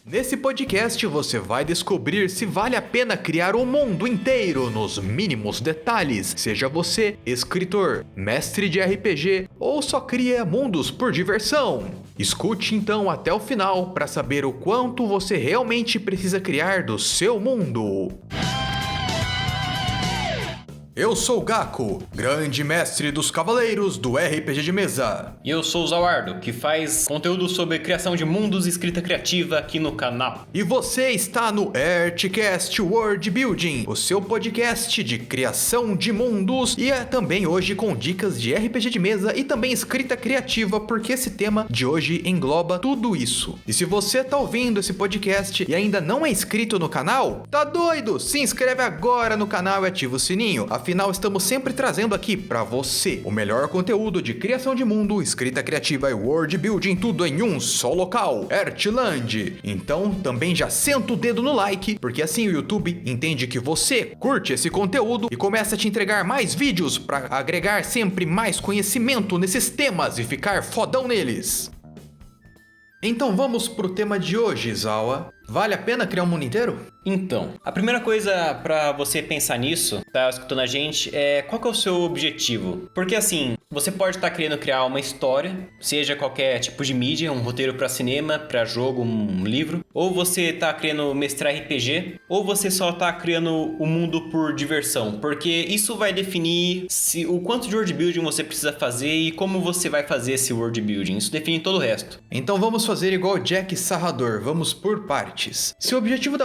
Nesse podcast você vai descobrir se vale a pena criar o mundo inteiro nos mínimos detalhes, seja você escritor, mestre de RPG ou só cria mundos por diversão. Escute então até o final para saber o quanto você realmente precisa criar do seu mundo. Eu sou o Gaku, grande mestre dos cavaleiros do RPG de mesa. E eu sou o Zawardo, que faz conteúdo sobre criação de mundos e escrita criativa aqui no canal. E você está no Artcast World Building, o seu podcast de criação de mundos e também hoje com dicas de RPG de mesa e também escrita criativa, porque esse tema de hoje engloba tudo isso. E se você tá ouvindo esse podcast e ainda não é inscrito no canal, tá doido? Se inscreve agora no canal e ativa o sininho. Afinal, estamos sempre trazendo aqui pra você o melhor conteúdo de criação de mundo, escrita criativa e world building, tudo em um só local, Artland. Então, também já senta o dedo no like, porque assim o YouTube entende que você curte esse conteúdo e começa a te entregar mais vídeos pra agregar sempre mais conhecimento nesses temas e ficar fodão neles. Então vamos pro tema de hoje, Zawa. Vale a pena criar um mundo inteiro? Então, a primeira coisa pra você pensar nisso, tá escutando a gente, é qual que é o seu objetivo? Porque assim, você pode estar querendo criar uma história, seja qualquer tipo de mídia, um roteiro pra cinema, pra jogo, um livro, ou você tá querendo mestrar RPG, ou você só tá criando o mundo por diversão, porque isso vai definir o quanto de world building você precisa fazer e como você vai fazer esse world building. Isso define todo o resto. Então vamos fazer igual Jack Sarrador, vamos por partes. Se o objetivo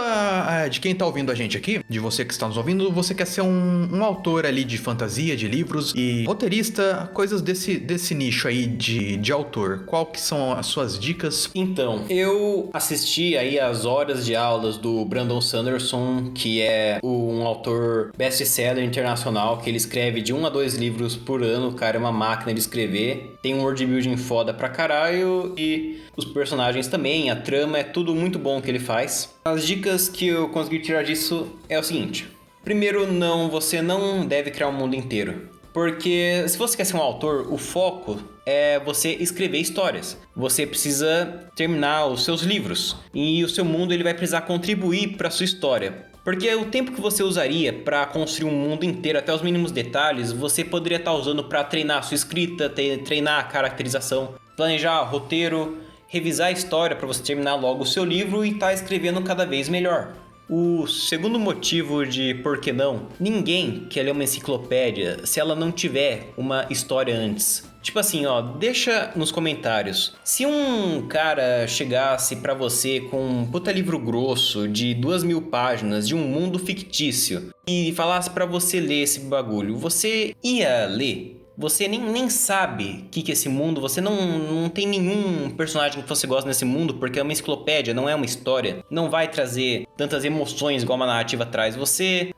de quem tá ouvindo a gente aqui, de você que está nos ouvindo, você quer ser um autor ali de fantasia, de livros e roteirista, coisas desse nicho aí de autor, qual que são as suas dicas? Então, eu assisti aí as horas de aulas do Brandon Sanderson, que é um autor best-seller internacional, que ele escreve de 1 a 2 livros por ano, o cara é uma máquina de escrever, tem um world building foda pra caralho e os personagens também, a trama, é tudo muito bom que ele faz. As dicas que eu consegui tirar disso é o seguinte. Primeiro, você não deve criar um mundo inteiro. Porque se você quer ser um autor, o foco é você escrever histórias. Você precisa terminar os seus livros. E o seu mundo ele vai precisar contribuir para a sua história. Porque o tempo que você usaria para construir um mundo inteiro, até os mínimos detalhes, você poderia estar usando para treinar a sua escrita, treinar a caracterização, planejar roteiro, revisar a história para você terminar logo o seu livro e estar escrevendo cada vez melhor. O segundo motivo de por que não, ninguém quer ler uma enciclopédia se ela não tiver uma história antes. Tipo assim, deixa nos comentários. Se um cara chegasse pra você com um puta livro grosso de 2.000 páginas de um mundo fictício e falasse pra você ler esse bagulho, você ia ler? Você nem sabe o que é esse mundo, você não tem nenhum personagem que você gosta nesse mundo, porque é uma enciclopédia, não é uma história. Não vai trazer tantas emoções igual uma narrativa traz. Você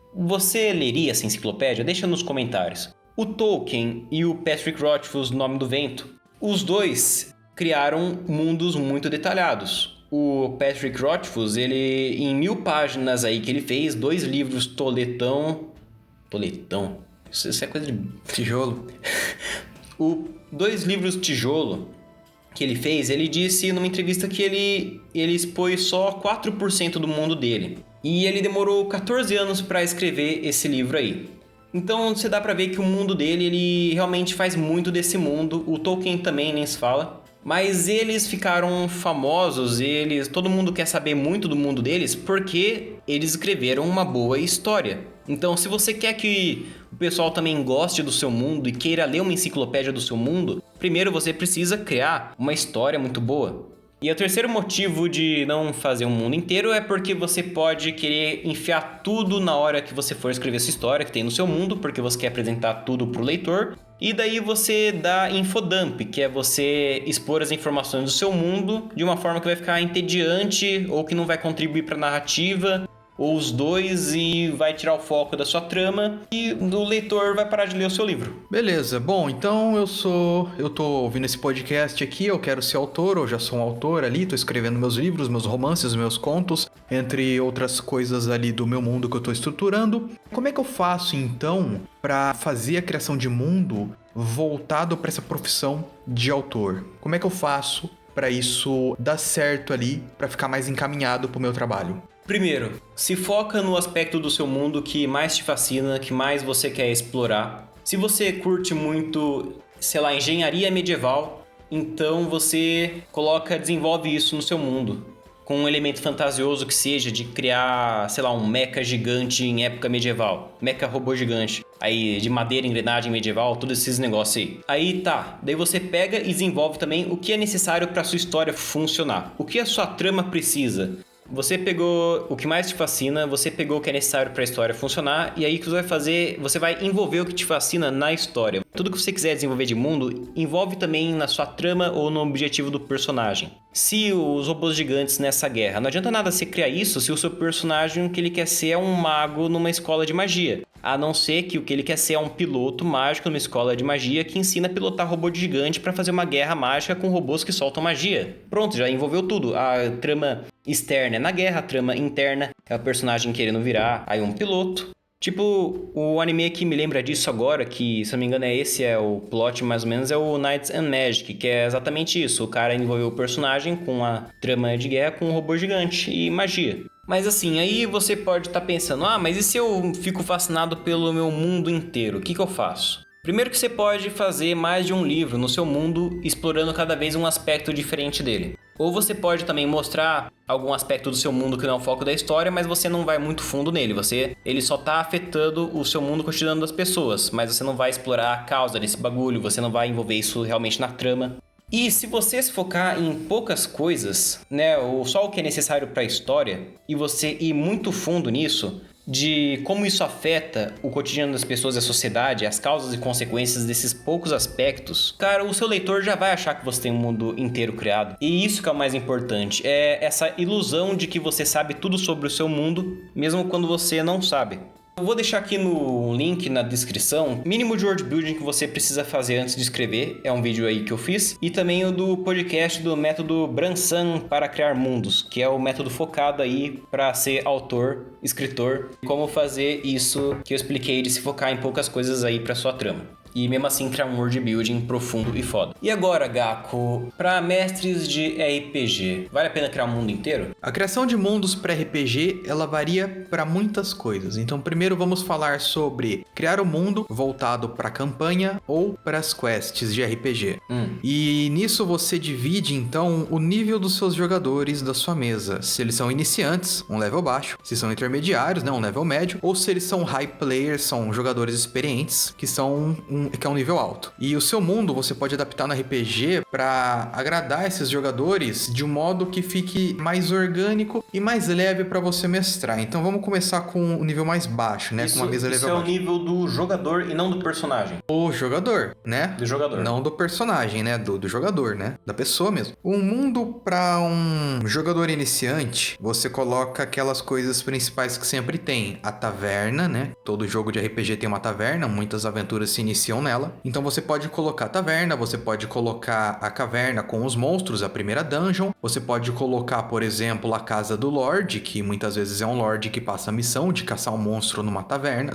leria essa enciclopédia? Deixa nos comentários. O Tolkien e o Patrick Rothfuss, Nome do Vento, os dois criaram mundos muito detalhados. O Patrick Rothfuss, ele em 1.000 páginas aí que ele fez, 2 livros toletão... Isso é coisa de tijolo. 2 livros tijolo que ele fez, ele disse numa entrevista que ele expôs só 4% do mundo dele. E ele demorou 14 anos para escrever esse livro aí. Então você dá pra ver que o mundo dele, ele realmente faz muito desse mundo. O Tolkien também nem se fala. Mas eles ficaram famosos, todo mundo quer saber muito do mundo deles porque eles escreveram uma boa história. Então, se você quer que o pessoal também goste do seu mundo e queira ler uma enciclopédia do seu mundo, primeiro você precisa criar uma história muito boa. E o terceiro motivo de não fazer um mundo inteiro é porque você pode querer enfiar tudo na hora que você for escrever essa história que tem no seu mundo, porque você quer apresentar tudo pro leitor. E daí você dá infodump, que é você expor as informações do seu mundo de uma forma que vai ficar entediante ou que não vai contribuir para a narrativa, ou os dois, e vai tirar o foco da sua trama e o leitor vai parar de ler o seu livro. Beleza, bom, então eu tô ouvindo esse podcast aqui, eu quero ser autor, eu já sou um autor ali, tô escrevendo meus livros, meus romances, meus contos, entre outras coisas ali do meu mundo que eu tô estruturando. Como é que eu faço então para fazer a criação de mundo voltado para essa profissão de autor? Como é que eu faço pra isso dar certo ali, pra ficar mais encaminhado pro meu trabalho? Primeiro, se foca no aspecto do seu mundo que mais te fascina, que mais você quer explorar. Se você curte muito, sei lá, engenharia medieval, então você desenvolve isso no seu mundo. Com um elemento fantasioso que seja de criar, sei lá, um mecha gigante em época medieval. Mecha robô gigante. Aí, de madeira, engrenagem medieval, todos esses negócios aí. Aí tá, daí você pega e desenvolve também o que é necessário para sua história funcionar. O que a sua trama precisa. Você pegou o que mais te fascina, você pegou o que é necessário para a história funcionar, e aí o que você vai fazer, você vai envolver o que te fascina na história. Tudo que você quiser desenvolver de mundo, envolve também na sua trama ou no objetivo do personagem. Se os robôs gigantes nessa guerra, não adianta nada você criar isso se o seu personagem, o que ele quer ser é um mago numa escola de magia. A não ser que o que ele quer ser é um piloto mágico numa escola de magia que ensina a pilotar robô gigante para fazer uma guerra mágica com robôs que soltam magia. Pronto, já envolveu tudo. A trama externa é na guerra, a trama interna é o personagem querendo virar aí um piloto. Tipo, o anime que me lembra disso agora, que se não me engano esse é o plot mais ou menos, é o Knights and Magic, que é exatamente isso. O cara envolveu o personagem com a trama de guerra com um robô gigante e magia. Mas assim, aí você pode estar pensando, mas e se eu fico fascinado pelo meu mundo inteiro? O que eu faço? Primeiro que você pode fazer mais de um livro no seu mundo, explorando cada vez um aspecto diferente dele. Ou você pode também mostrar algum aspecto do seu mundo que não é o foco da história, mas você não vai muito fundo nele. Ele só tá afetando o seu mundo cotidiano das pessoas, mas você não vai explorar a causa desse bagulho, você não vai envolver isso realmente na trama. E se você se focar em poucas coisas, né, ou só o que é necessário para a história, e você ir muito fundo nisso, de como isso afeta o cotidiano das pessoas e a sociedade, as causas e consequências desses poucos aspectos, cara, o seu leitor já vai achar que você tem um mundo inteiro criado. E isso que é o mais importante, é essa ilusão de que você sabe tudo sobre o seu mundo, mesmo quando você não sabe. Eu vou deixar aqui no link na descrição o mínimo de world building que você precisa fazer antes de escrever. É um vídeo aí que eu fiz. E também o do podcast do método Bransan para criar mundos, que é o método focado aí para ser autor, escritor. Como fazer isso que eu expliquei de se focar em poucas coisas aí para sua trama. E mesmo assim criar um world building profundo e foda. E agora, Gako, para mestres de RPG, vale a pena criar um mundo inteiro? A criação de mundos para RPG, ela varia para muitas coisas. Então, primeiro vamos falar sobre criar um mundo voltado para campanha ou para as quests de RPG. E nisso você divide, então, o nível dos seus jogadores da sua mesa. Se eles são iniciantes, um level baixo. Se são intermediários, né, um level médio. Ou se eles são high players, são jogadores experientes, que é um nível alto. E o seu mundo você pode adaptar no RPG para agradar esses jogadores de um modo que fique mais orgânico e mais leve para você mestrar. Então vamos começar com o nível mais baixo, né? Com uma mesa level baixo. Isso é o nível do jogador e não do personagem. O jogador, né? Do jogador. Não do personagem, né? Do jogador, né? Da pessoa mesmo. Um mundo para um jogador iniciante, você coloca aquelas coisas principais que sempre tem. A taverna, né? Todo jogo de RPG tem uma taverna, muitas aventuras se iniciam nela. Então você pode colocar a taverna, você pode colocar a caverna com os monstros, a primeira dungeon. Você pode colocar, por exemplo, a casa do Lorde, que muitas vezes é um Lorde que passa a missão de caçar um monstro numa taverna.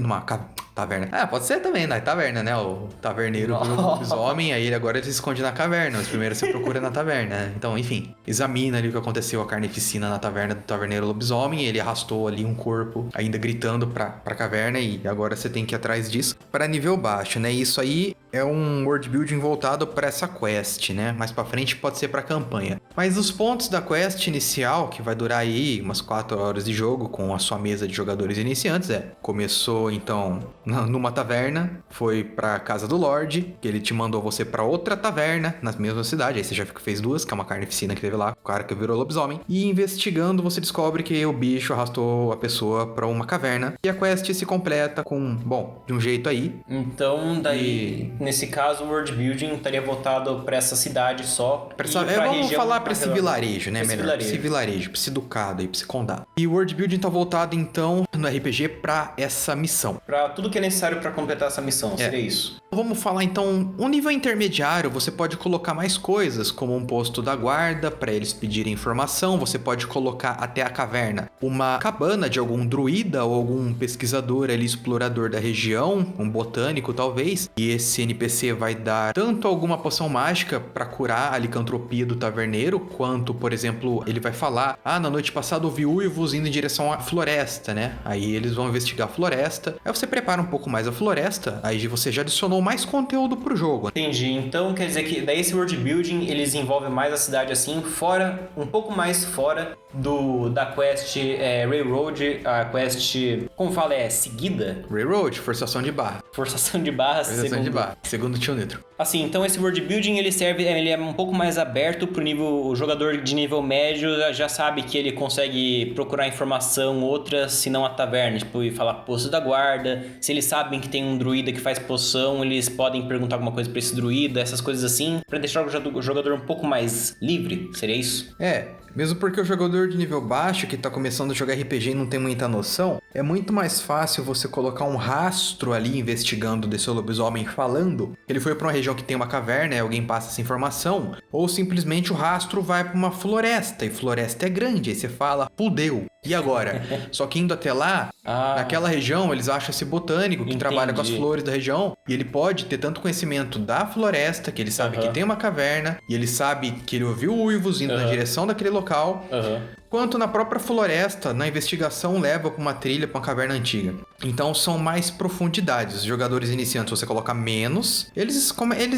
Taverna. Pode ser também, na taverna, né? O taverneiro viu o lobisomem, aí agora ele se esconde na caverna. Mas primeiro você procura na taverna, né? Então, enfim, examina ali o que aconteceu, a carnificina na taverna do taverneiro lobisomem. Ele arrastou ali um corpo, ainda gritando pra caverna, e agora você tem que ir atrás disso para nível baixo, né? Isso aí é um world building voltado para essa quest, né? Mais para frente pode ser para campanha. Mas os pontos da quest inicial, que vai durar aí umas 4 horas de jogo com a sua mesa de jogadores iniciantes, começou então numa taverna, foi para casa do Lorde, que ele te mandou você para outra taverna na mesma cidade, aí você já fez 2, que é uma carnificina que teve lá, o cara que virou lobisomem, e investigando você descobre que o bicho arrastou a pessoa para uma caverna, e a quest se completa com, de um jeito aí. Então, daí, nesse caso, o world building estaria voltado para essa cidade só. Vamos falar para esse vilarejo, né? Melhor. Esse vilarejo, pra esse ducado aí, pra esse condado. E o world building tá voltado, então, no RPG pra essa missão. Pra tudo que é necessário pra completar essa missão, seria isso. Vamos falar, então, um nível intermediário, você pode colocar mais coisas, como um posto da guarda, pra eles pedirem informação. Você pode colocar até a caverna uma cabana de algum druida ou algum pesquisador ali, explorador da região, um botânico talvez. E esse NPC vai dar tanto alguma poção mágica pra curar a licantropia do taverneiro, roteiro, quanto, por exemplo, ele vai falar, na noite passada eu vi uivos indo em direção à floresta, né? Aí eles vão investigar a floresta, aí você prepara um pouco mais a floresta, aí você já adicionou mais conteúdo pro jogo. Entendi, então quer dizer que daí esse world building, eles envolvem mais a cidade assim, fora, um pouco mais fora da quest Railroad, a quest, como fala, seguida? Railroad, forçação de barra. Forçação de barra, segundo o Tio Nitro. Assim, então esse world building ele é um pouco mais aberto pro nível, o jogador de nível médio já sabe que ele consegue procurar informação outra, se não a taverna, tipo, e falar poço da guarda. Se eles sabem que tem um druida que faz poção, eles podem perguntar alguma coisa pra esse druida, essas coisas assim, pra deixar o jogador um pouco mais livre, seria isso? Mesmo porque o jogador de nível baixo, que tá começando a jogar RPG e não tem muita noção, é muito mais fácil você colocar um rastro ali investigando desse lobisomem falando. Ele foi pra uma região que tem uma caverna e alguém passa essa informação, ou simplesmente o rastro vai pra uma floresta, e floresta é grande, aí você fala, fudeu. E agora? Só que indo até lá, naquela região, eles acham esse botânico que trabalha com as flores da região, e ele pode ter tanto conhecimento da floresta, que ele sabe que tem uma caverna, e ele sabe que ele ouviu uivos indo na direção daquele local, quanto na própria floresta, na investigação, leva para uma trilha, para uma caverna antiga. Então são mais profundidades. Os jogadores iniciantes você coloca menos, eles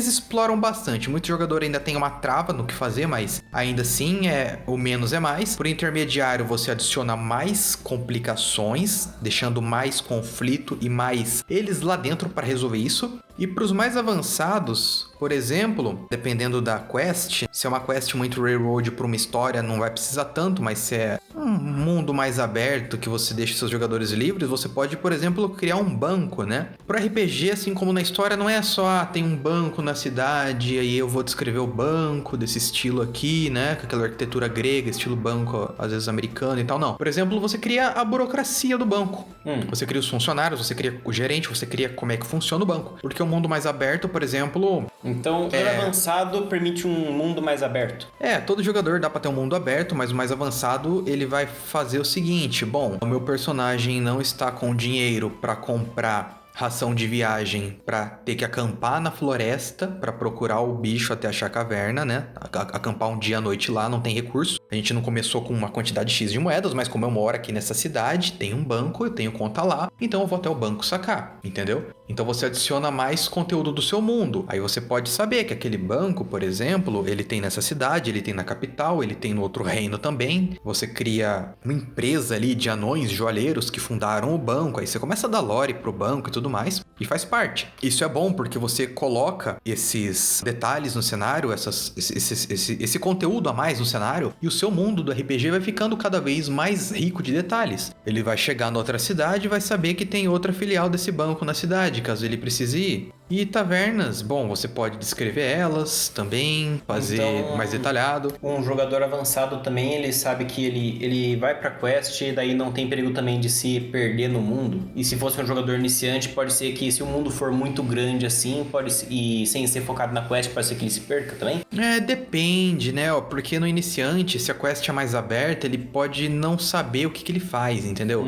exploram bastante. Muito jogador ainda tem uma trava no que fazer, mas ainda assim o menos é mais. Por intermediário você adiciona mais complicações, deixando mais conflito e mais eles lá dentro para resolver isso. E para os mais avançados, por exemplo, dependendo da quest, se é uma quest muito railroad para uma história, não vai precisar tanto, mas se é um mundo mais aberto que você deixa seus jogadores livres, você pode, por exemplo, criar um banco, né? Para RPG, assim como na história, não é só tem um banco na cidade, aí eu vou descrever o banco desse estilo aqui, né? Com aquela arquitetura grega, estilo banco, às vezes americano e tal, não. Por exemplo, você cria a burocracia do banco. Você cria os funcionários, você cria o gerente, você cria como é que funciona o banco. Porque o mundo mais aberto, por exemplo... Então, o avançado permite um mundo mais aberto. Todo jogador dá pra ter um mundo aberto, mas o mais avançado, ele vai fazer o seguinte. Bom, o meu personagem não está com dinheiro pra comprar ração de viagem pra ter que acampar na floresta pra procurar o bicho até achar a caverna, né? Acampar um dia à noite lá, não tem recurso. A gente não começou com uma quantidade X de moedas, mas como eu moro aqui nessa cidade, tem um banco, eu tenho conta lá, então eu vou até o banco sacar, entendeu? Então você adiciona mais conteúdo do seu mundo. Aí você pode saber que aquele banco, por exemplo, ele tem nessa cidade, ele tem na capital, ele tem no outro reino também. Você cria uma empresa ali de anões joalheiros que fundaram o banco, aí você começa a dar lore pro banco e tudo mais, e faz parte. Isso é bom porque você coloca esses detalhes no cenário, esse conteúdo a mais no cenário, e o seu mundo do RPG vai ficando cada vez mais rico de detalhes. Ele vai chegar na outra cidade e vai saber que tem outra filial desse banco na cidade, caso ele precise ir. E tavernas, bom, você pode descrever elas também, fazer então, mais detalhado. Um jogador avançado também, ele sabe que ele vai pra quest e daí não tem perigo também de se perder no mundo. E se fosse um jogador iniciante, pode ser que se o mundo for muito grande assim, e sem ser focado na quest, pode ser que ele se perca também? Depende, né? Porque no iniciante, se a quest é mais aberta, ele pode não saber o que ele faz, entendeu?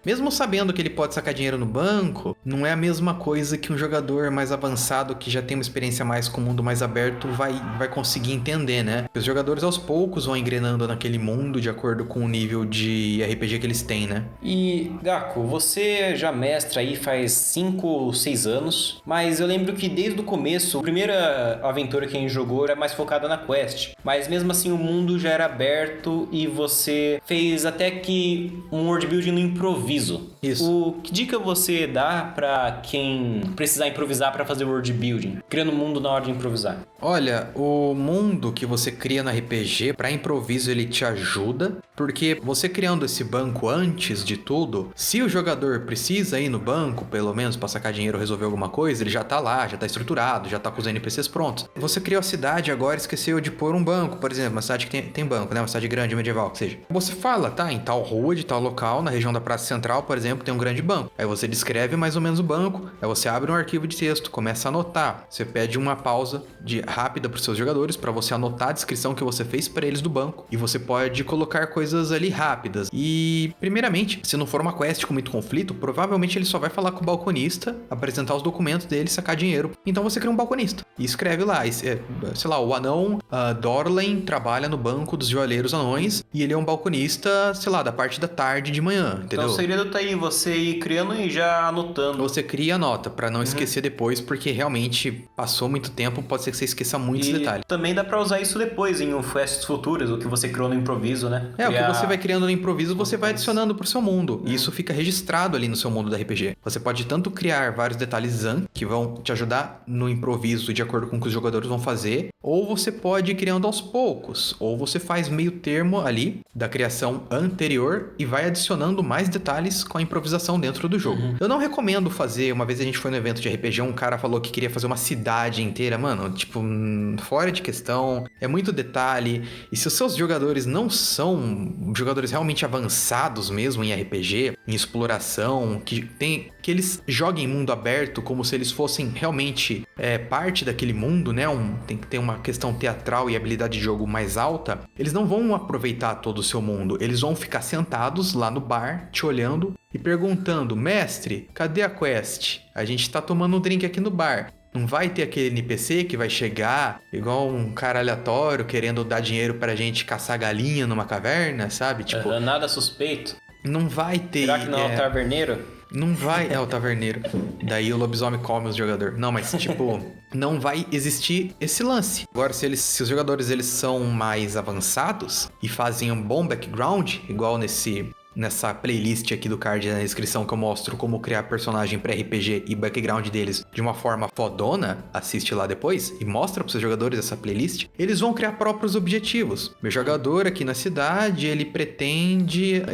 Mesmo sabendo que ele pode sacar dinheiro no banco, não é a mesma coisa que um jogador mais avançado que já tem uma experiência mais com o mundo mais aberto vai conseguir entender, né? Os jogadores aos poucos vão engrenando naquele mundo de acordo com o nível de RPG que eles têm, né? E, Gaku, você já mestra aí faz 5 ou 6 anos, mas eu lembro que desde o começo, a primeira aventura que a gente jogou era mais focada na quest, mas mesmo assim o mundo já era aberto e você fez até que um world building no improviso. Isso. Que dica você dá pra quem precisar improvisar para fazer world building, criando um mundo na hora de improvisar? Olha, o mundo que você cria no RPG, para improviso ele te ajuda, porque você criando esse banco antes de tudo, se o jogador precisa ir no banco, pelo menos para sacar dinheiro ou resolver alguma coisa, ele já tá lá, já tá estruturado, já tá com os NPCs prontos. Você criou a cidade agora, esqueceu de pôr um banco, por exemplo, uma cidade que tem banco, né? Uma cidade grande, medieval, que seja. Você fala, tá, em tal rua, de tal local, na região da Praça Central, por exemplo, tem um grande banco. Aí você descreve mais ou menos o banco, aí você abre um arquivo de texto, começa a anotar. Você pede uma pausa de rápida para os seus jogadores, para você anotar a descrição que você fez para eles do banco. E você pode colocar coisas ali rápidas. E, primeiramente, se não for uma quest com muito conflito, provavelmente ele só vai falar com o balconista, apresentar os documentos dele e sacar dinheiro. Então você cria um balconista e escreve lá, sei lá, o anão Dorlen trabalha no banco dos joalheiros anões e ele é um balconista, sei lá, da parte da tarde de manhã, entendeu? Então o segredo tá aí, você ir criando e já anotando. Você cria a nota pra não esquecer depois, porque realmente passou muito tempo, pode ser que você esqueça muitos detalhes. Também dá pra usar isso depois em quests futuras, o que você criou no improviso, né? O que você vai criando no improviso, você vai adicionando pro seu mundo. E isso fica registrado ali no seu mundo da RPG. Você pode tanto criar vários detalhes que vão te ajudar no improviso de acordo com o que os jogadores vão fazer, ou você pode ir criando aos poucos, ou você faz meio termo ali da criação anterior e vai adicionando mais detalhes com a improvisação dentro do jogo. Eu não recomendo fazer, uma vez a gente foi no evento de RPG, um cara falou que queria fazer uma cidade inteira, mano, tipo, fora de questão, é muito detalhe, e se os seus jogadores não são jogadores realmente avançados mesmo em RPG, em exploração, que eles joguem mundo aberto como se eles fossem realmente parte daquele mundo, né? Tem que ter uma questão teatral e habilidade de jogo mais alta. Eles não vão aproveitar todo o seu mundo. Eles vão ficar sentados lá no bar, te olhando e perguntando: mestre, cadê a quest? A gente tá tomando um drink aqui no bar. Não vai ter aquele NPC que vai chegar igual um cara aleatório querendo dar dinheiro pra gente caçar galinha numa caverna, sabe? Tipo, nada suspeito. Não vai ter... Será que não é o taverneiro? Não vai... É o taverneiro. Daí o lobisomem come os jogadores. Não, mas tipo... não vai existir esse lance. Agora, se os jogadores eles são mais avançados e fazem um bom background, igual nessa playlist aqui do card na descrição que eu mostro como criar personagem para RPG e background deles de uma forma fodona, assiste lá depois e mostra para seus jogadores essa playlist, eles vão criar próprios objetivos. Meu jogador aqui na cidade, ele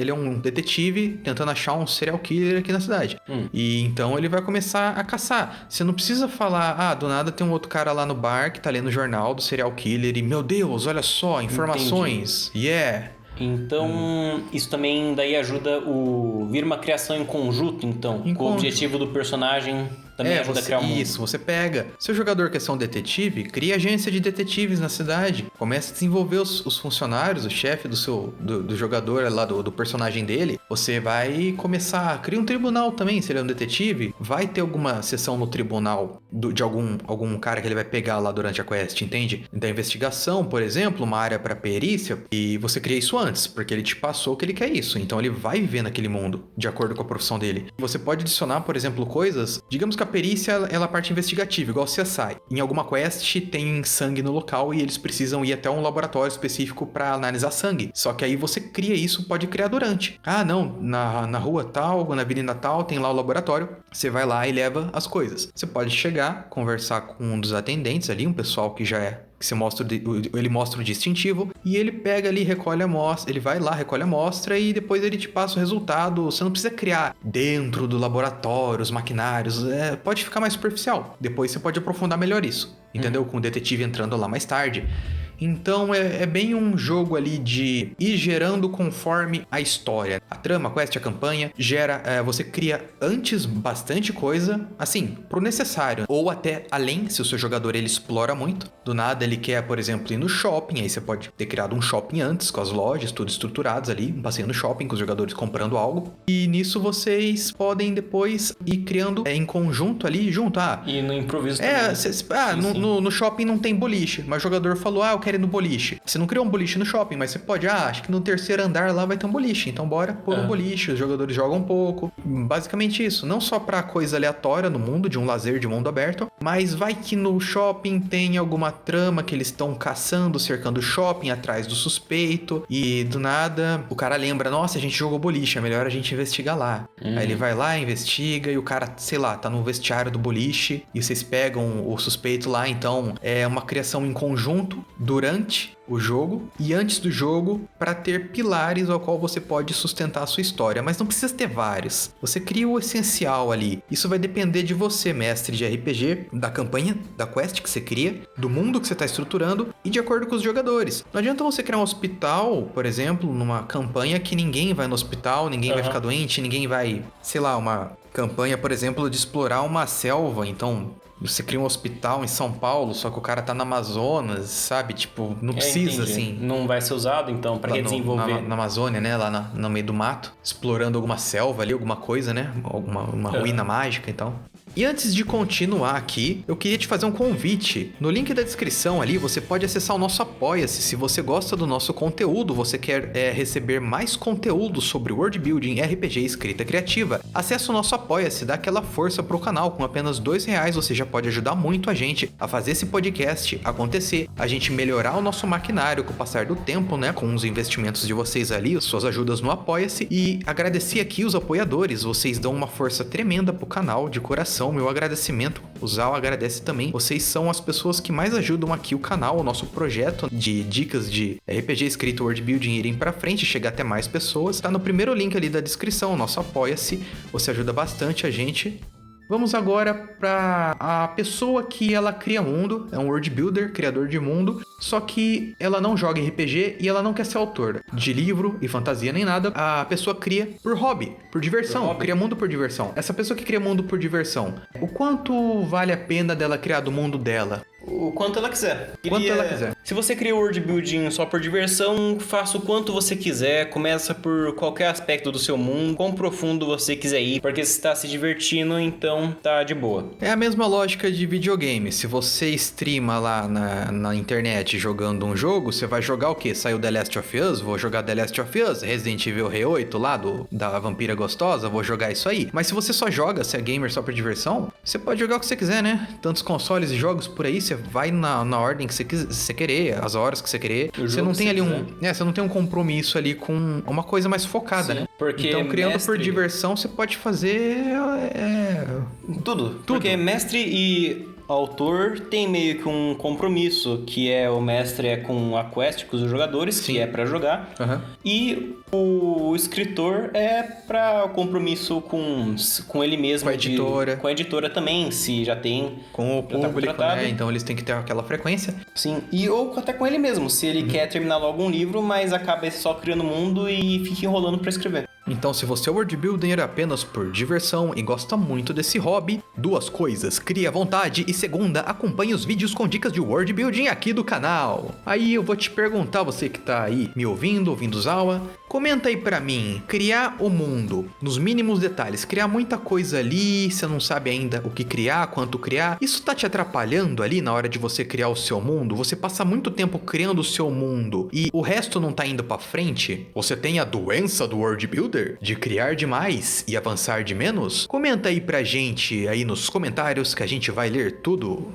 é um detetive tentando achar um serial killer aqui na cidade. E então ele vai começar a caçar. Você não precisa falar, do nada tem um outro cara lá no bar que tá lendo o jornal do serial killer e, meu Deus, olha só, informações. Entendi. Então, isso também daí ajuda vir uma criação em conjunto, então. Com o objetivo do personagem também ajuda a criar um mundo. Isso, você pega. Se o jogador quer ser um detetive, cria agência de detetives na cidade. Começa a desenvolver os funcionários, o chefe do jogador lá, do personagem dele. Você vai começar, cria um tribunal também, se ele é um detetive. Vai ter alguma sessão no tribunal de algum cara que ele vai pegar lá durante a quest, entende? Da investigação, por exemplo, uma área para perícia. E você cria isso antes, porque ele te passou que ele quer isso. Então ele vai viver naquele mundo, de acordo com a profissão dele. Você pode adicionar, por exemplo, coisas... Digamos que a perícia ela é a parte investigativa, igual CSI. Em alguma quest tem sangue no local e eles precisam ir até um laboratório específico para analisar sangue. Só que aí você cria isso, pode criar durante. Não, na rua tal, na avenida tal, tem lá o laboratório. Você vai lá e leva as coisas. Você pode chegar, conversar com um dos atendentes ali, um pessoal que já é... ele mostra o distintivo e ele pega ali, recolhe a amostra, ele vai lá, recolhe a amostra e depois ele te passa o resultado. Você não precisa criar dentro do laboratório os maquinários, pode ficar mais superficial. Depois você pode aprofundar melhor isso, entendeu? Com o detetive entrando lá mais tarde. Então é bem um jogo ali de ir gerando conforme a história. A trama, a quest, a campanha gera, você cria antes bastante coisa, assim, pro necessário. Ou até além, se o seu jogador ele explora muito. Do nada ele quer, por exemplo, ir no shopping, aí você pode ter criado um shopping antes, com as lojas, tudo estruturados ali, um passeio no shopping, com os jogadores comprando algo. E nisso vocês podem depois ir criando em conjunto ali, junto. E no improviso também. No shopping não tem boliche, mas o jogador falou, eu quero ir no boliche. Você não criou um boliche no shopping, mas você pode, acho que no terceiro andar lá vai ter um boliche, então bora pôr um boliche, os jogadores jogam um pouco. Basicamente isso, não só pra coisa aleatória no mundo, de um lazer de mundo aberto, mas vai que no shopping tem alguma trama que eles estão caçando, cercando o shopping atrás do suspeito, e do nada o cara lembra, nossa, a gente jogou boliche, é melhor a gente investigar lá. Aí ele vai lá, investiga, e o cara, sei lá, tá no vestiário do boliche, e vocês pegam o suspeito lá, então é uma criação em conjunto durante o jogo e antes do jogo para ter pilares ao qual você pode sustentar a sua história, mas não precisa ter vários. Você cria o essencial ali. Isso vai depender de você, mestre de RPG, da campanha, da quest que você cria, do mundo que você está estruturando e de acordo com os jogadores. Não adianta você criar um hospital, por exemplo, numa campanha que ninguém vai no hospital, ninguém vai ficar doente, ninguém vai, sei lá, campanha, por exemplo, de explorar uma selva, então você cria um hospital em São Paulo, só que o cara tá no Amazonas, sabe? Tipo, não precisa, entendi. assim... Não vai ser usado, então, pra lá desenvolver. na Amazônia, né? Lá no meio do mato, explorando alguma selva ali, alguma coisa, né? Uma ruína mágica, então... E antes de continuar aqui, eu queria te fazer um convite. No link da descrição ali, você pode acessar o nosso Apoia-se. Se você gosta do nosso conteúdo, você quer receber mais conteúdo sobre World Building, RPG e escrita criativa, acesse o nosso Apoia-se, dá aquela força pro canal. Com apenas R$2 você já pode ajudar muito a gente a fazer esse podcast acontecer, a gente melhorar o nosso maquinário com o passar do tempo, né? Com os investimentos de vocês ali, suas ajudas no Apoia-se. E agradecer aqui os apoiadores, vocês dão uma força tremenda pro canal, de coração. Meu agradecimento, o Zal agradece também. Vocês são as pessoas que mais ajudam aqui o canal, o nosso projeto de dicas de RPG escrito World Building irem pra frente, chegar até mais pessoas. Tá no primeiro link ali da descrição, o nosso Apoia-se. Você ajuda bastante a gente. Vamos agora para a pessoa que ela cria mundo, é um world builder, criador de mundo, só que ela não joga RPG e ela não quer ser autora de livro e fantasia nem nada. A pessoa cria por hobby, por diversão, cria mundo por diversão. Essa pessoa que cria mundo por diversão, o quanto vale a pena dela criar do mundo dela? O quanto ela quiser. Quanto ela quiser. Se você cria world building só por diversão, faça o quanto você quiser. Começa por qualquer aspecto do seu mundo, quão profundo você quiser ir, porque você está se divertindo, então tá de boa. É a mesma lógica de videogame. Se você streama lá na internet jogando um jogo, você vai jogar o quê? Saiu The Last of Us? Vou jogar The Last of Us. Resident Evil R8 lá, da vampira gostosa? Vou jogar isso aí. Mas se você só joga, se é gamer só por diversão, você pode jogar o que você quiser, né? Tantos consoles e jogos por aí, você vai na ordem que você querer, as horas que você querer. Você não tem ali você não tem um compromisso ali com uma coisa mais focada, né? Porque então, criando por diversão, você pode fazer tudo. Porque mestre e autor tem meio que um compromisso, que é o mestre é com a quest, com os jogadores, que é pra jogar, e o escritor é pra compromisso com ele mesmo, com a editora. Com a editora também, se já tem. Com o público, né? Então eles têm que ter aquela frequência. Sim, ou até com ele mesmo, se ele quer terminar logo um livro, mas acaba só criando mundo e fica enrolando pra escrever. Então, se você é world builder apenas por diversão e gosta muito desse hobby, duas coisas: crie à vontade e segunda, acompanhe os vídeos com dicas de world building aqui do canal. Aí eu vou te perguntar, você que tá aí me ouvindo Zawa, comenta aí pra mim, criar o mundo nos mínimos detalhes, criar muita coisa ali, você não sabe ainda o que criar, quanto criar, isso tá te atrapalhando ali na hora de você criar o seu mundo? Você passa muito tempo criando o seu mundo e o resto não tá indo pra frente? Você tem a doença do world builder? De criar demais e avançar de menos? Comenta aí pra gente aí nos comentários que a gente vai ler tudo.